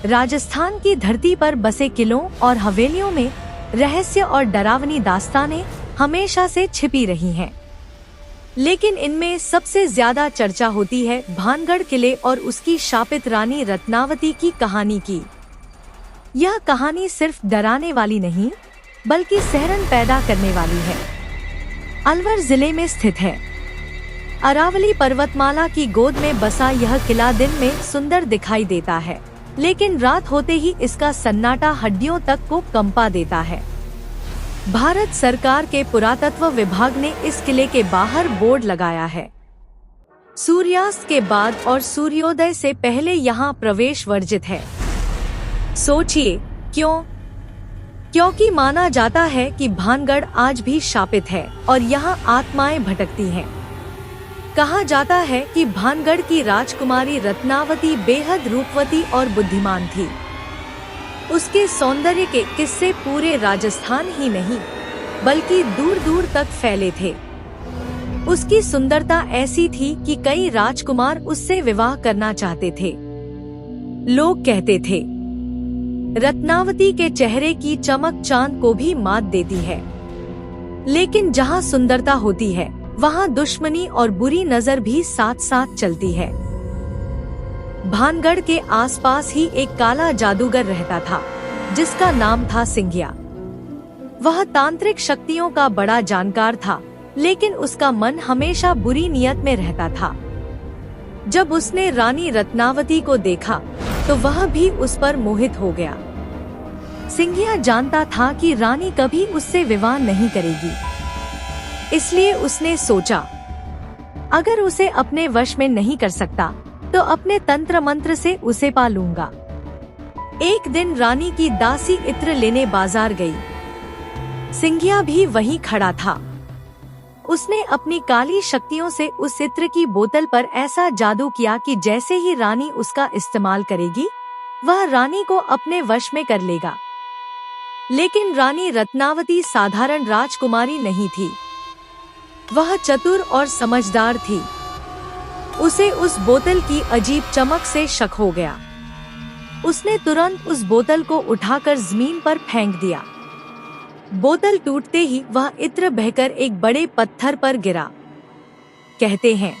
राजस्थान की धरती पर बसे किलों और हवेलियों में रहस्य और डरावनी दास्तानें हमेशा से छिपी रही हैं। लेकिन इनमें सबसे ज्यादा चर्चा होती है भानगढ़ किले और उसकी शापित रानी रत्नावती की कहानी की। यह कहानी सिर्फ डराने वाली नहीं, बल्कि सिहरन पैदा करने वाली है। अलवर जिले में स्थित है। अरावली पर्वतमाला की गोद में बसा यह किला दिन में सुंदर दिखाई देता है, लेकिन रात होते ही इसका सन्नाटा हड्डियों तक को कंपा देता है। भारत सरकार के पुरातत्व विभाग ने इस किले के बाहर बोर्ड लगाया है। सूर्यास्त के बाद और सूर्योदय से पहले यहाँ प्रवेश वर्जित है। सोचिए क्यों? क्योंकि माना जाता है कि भानगढ़ आज भी शापित है और यहाँ आत्माएं भटकती हैं। कहा जाता है कि भानगढ़ की राजकुमारी रत्नावती बेहद रूपवती और बुद्धिमान थी। उसके सौंदर्य के किस्से पूरे राजस्थान ही नहीं, बल्कि दूर दूर तक फैले थे। उसकी सुंदरता ऐसी थी कि कई राजकुमार उससे विवाह करना चाहते थे। लोग कहते थे, रत्नावती के चेहरे की चमक चांद को भी मात देती है। लेकिन जहाँ सुंदरता होती है, वहाँ दुश्मनी और बुरी नजर भी साथ साथ चलती है। भानगढ़ के आसपास ही एक काला जादूगर रहता था, जिसका नाम था सिंघिया। वह तांत्रिक शक्तियों का बड़ा जानकार था, लेकिन उसका मन हमेशा बुरी नियत में रहता था। जब उसने रानी रत्नावती को देखा, तो वह भी उस पर मोहित हो गया। सिंघिया जानता था कि रानी कभी उससे विवाह नहीं करेगी, इसलिए उसने सोचा, अगर उसे अपने वश में नहीं कर सकता, तो अपने तंत्र मंत्र से उसे पा लूंगा। एक दिन रानी की दासी इत्र लेने बाजार गई। सिंघिया भी वहीं खड़ा था। उसने अपनी काली शक्तियों से उस इत्र की बोतल पर ऐसा जादू किया कि जैसे ही रानी उसका इस्तेमाल करेगी, वह रानी को अपने वश में कर लेगा। लेकिन रानी रत्नावती साधारण राजकुमारी नहीं थी। वह चतुर और समझदार थी। उसे उस बोतल की अजीब चमक से शक हो गया। उसने तुरंत उस बोतल को उठाकर जमीन पर फेंक दिया। बोतल टूटते ही वह इत्र बहकर एक बड़े पत्थर पर गिरा। कहते हैं,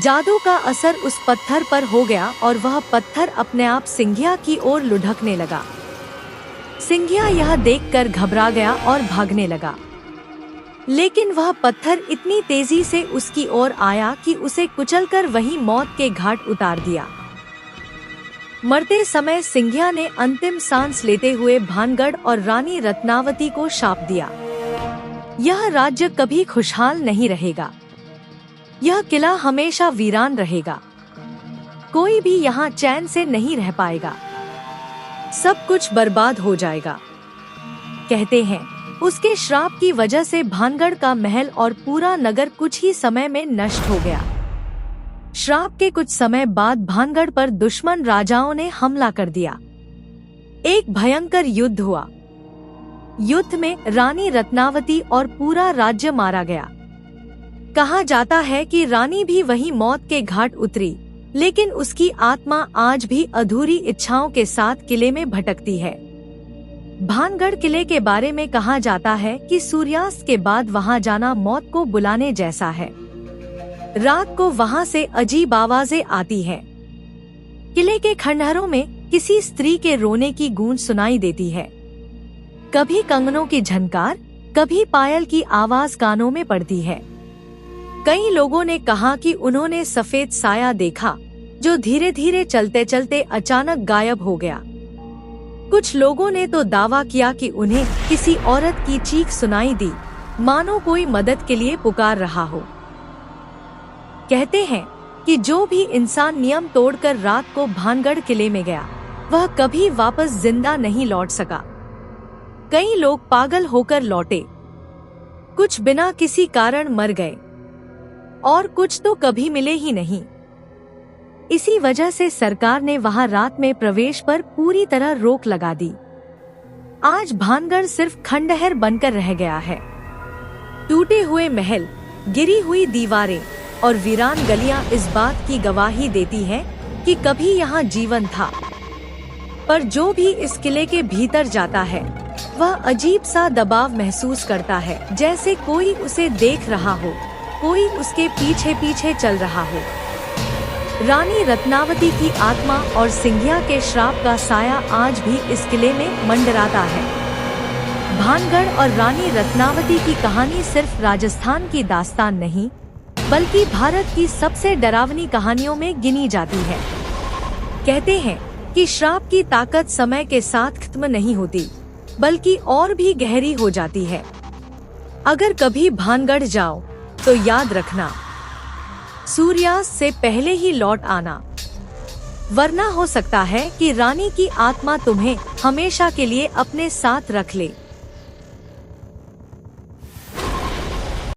जादू का असर उस पत्थर पर हो गया और वह पत्थर अपने आप सिंघिया की ओर लुढ़कने लगा। सिंघिया यह देखकर घबरा गया और भागने लगा। लेकिन वह पत्थर इतनी तेजी से उसकी ओर आया कि उसे कुचलकर वहीं मौत के घाट उतार दिया। मरते समय सिंघिया ने अंतिम सांस लेते हुए भानगढ़ और रानी रत्नावती को शाप दिया, यह राज्य कभी खुशहाल नहीं रहेगा। यह किला हमेशा वीरान रहेगा। कोई भी यहाँ चैन से नहीं रह पाएगा। सब कुछ बर्बाद हो जाएगा। कहते हैं, उसके श्राप की वजह से भानगढ़ का महल और पूरा नगर कुछ ही समय में नष्ट हो गया। श्राप के कुछ समय बाद भानगढ़ पर दुश्मन राजाओं ने हमला कर दिया। एक भयंकर युद्ध हुआ। युद्ध में रानी रत्नावती और पूरा राज्य मारा गया। कहा जाता है कि रानी भी वहीं मौत के घाट उतरी, लेकिन उसकी आत्मा आज भी अधूरी इच्छाओं के साथ किले में भटकती है। भानगढ़ किले के बारे में कहा जाता है कि सूर्यास्त के बाद वहां जाना मौत को बुलाने जैसा है। रात को वहां से अजीब आवाजें आती हैं। किले के खंडहरों में किसी स्त्री के रोने की गूंज सुनाई देती है। कभी कंगनों की झनकार, कभी पायल की आवाज कानों में पड़ती है। कई लोगों ने कहा कि उन्होंने सफेद साया देखा, जो धीरे धीरे चलते चलते अचानक गायब हो गया। कुछ लोगों ने तो दावा किया कि उन्हें किसी औरत की चीख सुनाई दी, मानो कोई मदद के लिए पुकार रहा हो। कहते हैं कि जो भी इंसान नियम तोड़कर रात को भानगढ़ किले में गया, वह कभी वापस जिंदा नहीं लौट सका। कई लोग पागल होकर लौटे, कुछ बिना किसी कारण मर गए, और कुछ तो कभी मिले ही नहीं। इसी वजह से सरकार ने वहां रात में प्रवेश पर पूरी तरह रोक लगा दी। आज भानगढ़ सिर्फ खंडहर बनकर रह गया है। टूटे हुए महल, गिरी हुई दीवारें और वीरान गलियां इस बात की गवाही देती हैं कि कभी यहाँ जीवन था। पर जो भी इस किले के भीतर जाता है वह अजीब सा दबाव महसूस करता है, जैसे कोई उसे देख रहा हो, कोई उसके पीछे पीछे चल रहा हो। रानी रत्नावती की आत्मा और सिंघिया के श्राप का साया आज भी इस किले में मंडराता है। भानगढ़ और रानी रत्नावती की कहानी सिर्फ राजस्थान की दास्तान नहीं, बल्कि भारत की सबसे डरावनी कहानियों में गिनी जाती है। कहते हैं कि श्राप की ताकत समय के साथ खत्म नहीं होती, बल्कि और भी गहरी हो जाती है। अगर कभी भानगढ़ जाओ तो याद रखना, सूर्यास्त से पहले ही लौट आना, वरना हो सकता है कि रानी की आत्मा तुम्हें हमेशा के लिए अपने साथ रख ले।